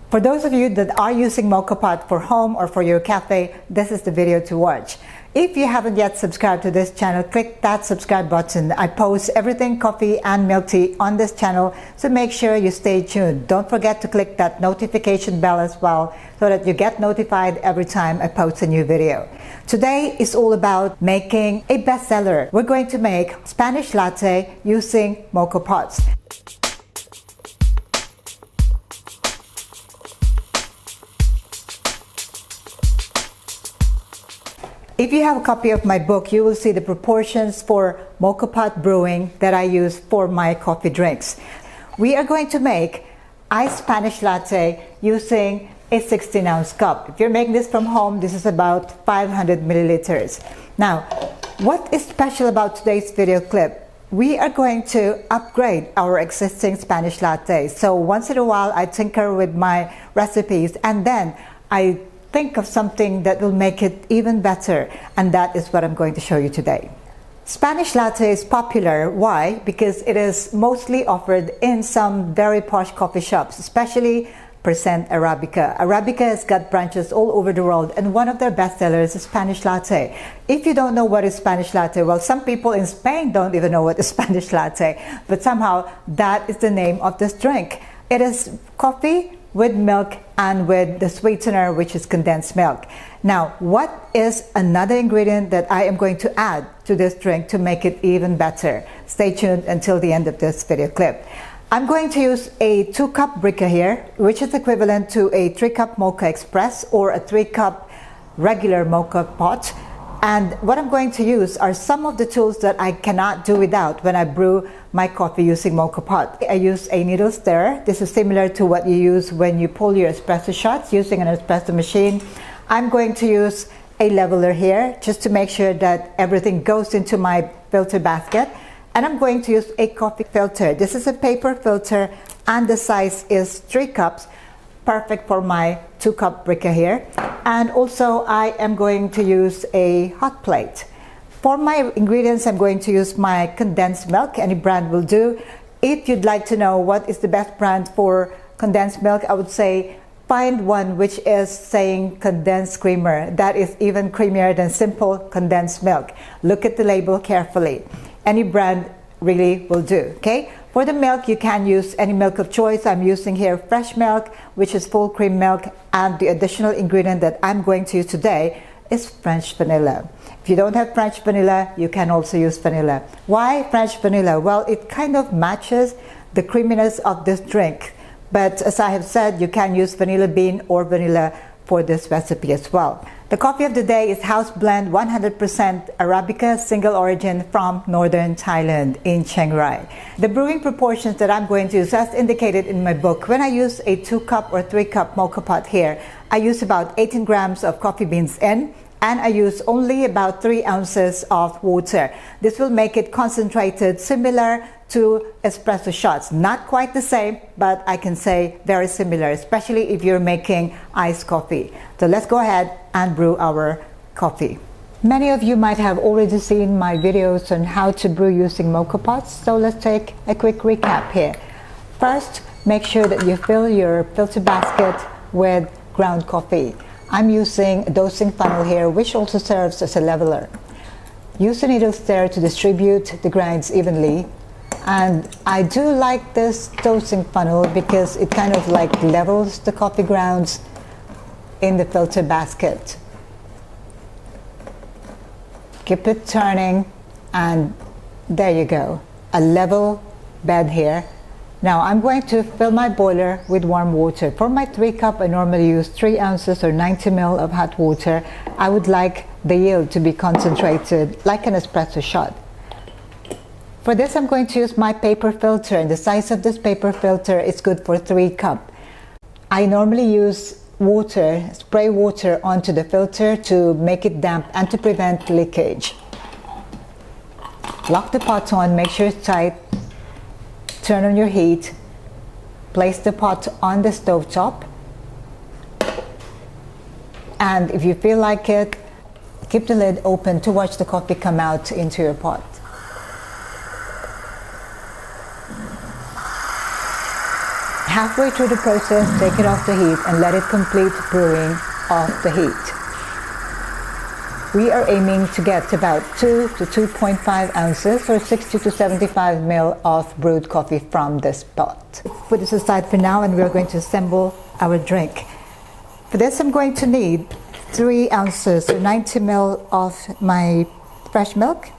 For those of you that are using Moka pot for home or for your cafe, this is the video to watch. If you haven't yet subscribed to this channel, click that subscribe button. I post everything coffee and milk tea on this channel, so make sure you stay tuned. Don't forget to click that notification bell as well so that you get notified every time I post a new video. Today is all about making a bestseller. We're going to make Spanish latte using Moka pots. If you have a copy of my book, you will see the proportions for Moka pot brewing that I use for my coffee drinks. We are going to make iced Spanish latte using a 16-ounce cup. If you're making this from home, this is about 500 milliliters. Now, what is special about today's video clip? We are going to upgrade our existing Spanish latte. So once in a while, I tinker with my recipes and then I think of something that will make it even better, and that is what I'm going to show you today. Spanish latte is popular. Why? Because it is mostly offered in some very posh coffee shops, especially Percent Arabica. Arabica has got branches all over the world, and one of their best sellers is Spanish latte. If you don't know what is Spanish latte, well, some people in Spain don't even know what is Spanish latte, but somehow that is the name of this drink. It is coffee with milk and with the sweetener, which is condensed milk. Now, what is another ingredient that I am going to add to this drink to make it even better? Stay tuned until the end of this video clip. I'm going to use a 2-cup Brikka here, which is equivalent to a 3-cup Moka Express or a 3-cup regular Moka pot. And what I'm going to use are some of the tools that I cannot do without when I brew my coffee using Moka pot. I use a needle stirrer. This is similar to what you use when you pull your espresso shots using an espresso machine. I'm going to use a leveler here just to make sure that everything goes into my filter basket. And I'm going to use a coffee filter. This is a paper filter and the size is 3 cups. Perfect for my 2-cup Brikka here. And also I am going to use a hot plate. For my ingredients, I'm going to use my condensed milk. Any brand will do. If you'd like to know what is the best brand for condensed milk, I would say find one which is saying condensed creamer. That is even creamier than simple condensed milk. Look at the label carefully. Any brand really will do, okay? For the milk, you can use any milk of choice. I'm using here fresh milk, which is full cream milk, and the additional ingredient that I'm going to use today is French vanilla. If you don't have French vanilla, you can also use vanilla. Why French vanilla? Well, it kind of matches the creaminess of this drink. But as I have said, you can use vanilla bean or vanilla for this recipe as well. The coffee of the day is house blend 100% Arabica Single Origin from northern Thailand in Chiangrai. The brewing proportions that I'm going to use, as indicated in my book, when I use a 2-cup or 3-cup Moka pot here, I use about 18 grams of coffee beans in, and I use only about 3 ounces of water. This will make it concentrated, similar to espresso shots. Not quite the same, but I can say very similar, especially if you're making iced coffee. So let's go ahead and brew our coffee. Many of you might have already seen my videos on how to brew using Moka pots, so let's take a quick recap here. First, make sure that you fill your filter basket with ground coffee. I'm using a dosing funnel here, which also serves as a leveler. Use a needle stirrer to distribute the grinds evenly. And I do like this dosing funnel because it kind of like levels the coffee grounds in the filter basket. Keep it turning, and there you go, a level bed here. Now I'm going to fill my boiler with warm water. For my 3-cup, I normally use 3 ounces or 90 ml of hot water. I would like the yield to be concentrated like an espresso shot. For this, I'm going to use my paper filter, and the size of this paper filter is good for 3 cups. I normally use water, spray water onto the filter to make it damp and to prevent leakage. Lock the pot on, make sure it's tight, turn on your heat, place the pot on the stove top, and if you feel like it, keep the lid open to watch the coffee come out into your pot. Halfway through the process, take it off the heat and let it complete brewing off the heat. We are aiming to get about 2 to 2.5 ounces or 60 to 75 ml of brewed coffee from this pot. Put this aside for now and we're going to assemble our drink. For this I'm going to need 3 ounces or 90 ml of my fresh milk.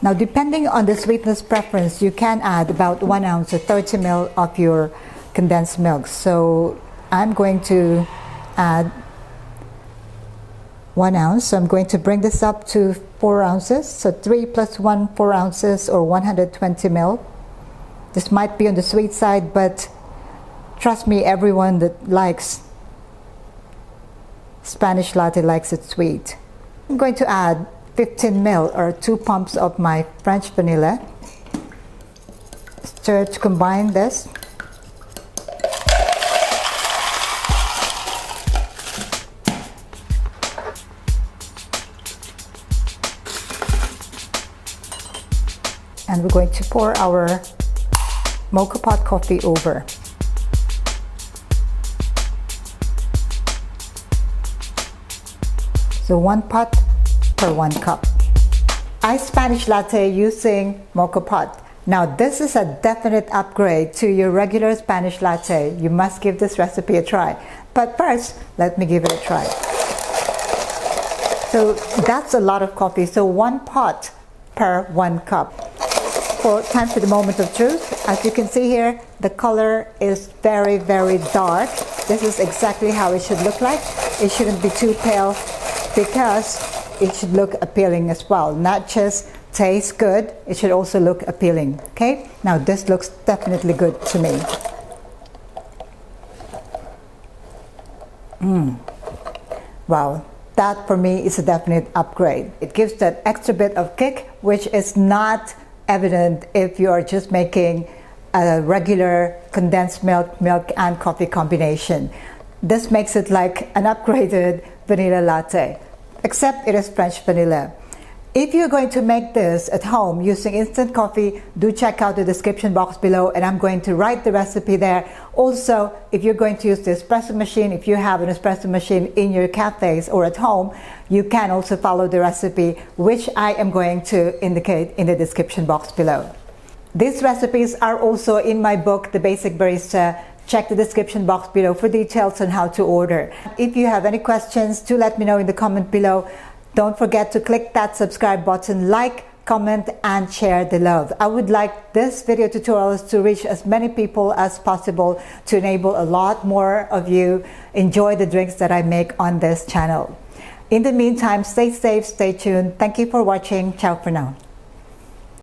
Now depending on the sweetness preference, you can add about 1 ounce or 30 ml of your condensed milk. So I'm going to add 1 ounce, so I'm going to bring this up to 4 ounces, so 3 plus 1, 4 ounces or 120 ml. This might be on the sweet side, but trust me, everyone that likes Spanish latte likes it sweet. I'm going to add 15 ml or 2 pumps of my French vanilla. Stir to combine this. And we're going to pour our mocha pot coffee over. So 1 pot per 1 cup. Iced Spanish latte using mocha pot. Now this is a definite upgrade to your regular Spanish latte. You must give this recipe a try. But first, let me give it a try. So that's a lot of coffee. So 1 pot per 1 cup. Time for the moment of truth. As you can see here, the color is very, very dark. This is exactly how it should look like. It shouldn't be too pale because it should look appealing as well. Not just taste good, it should also look appealing. Okay? Now this looks definitely good to me. Wow. That for me is a definite upgrade. It gives that extra bit of kick, which is not evident if you are just making a regular condensed milk and coffee combination. This makes it like an upgraded vanilla latte, except it is French vanilla. If you're going to make this at home using instant coffee, do check out the description box below and I'm going to write the recipe there. Also, if you're going to use the espresso machine, if you have an espresso machine in your cafes or at home, you can also follow the recipe, which I am going to indicate in the description box below. These recipes are also in my book, The Basic Barista. Check the description box below for details on how to order. If you have any questions, do let me know in the comment below. Don't forget to click that subscribe button, like, comment, and share the love. I would like this video tutorials to reach as many people as possible to enable a lot more of you enjoy the drinks that I make on this channel. In the meantime, stay safe, stay tuned. Thank you for watching. Ciao for now.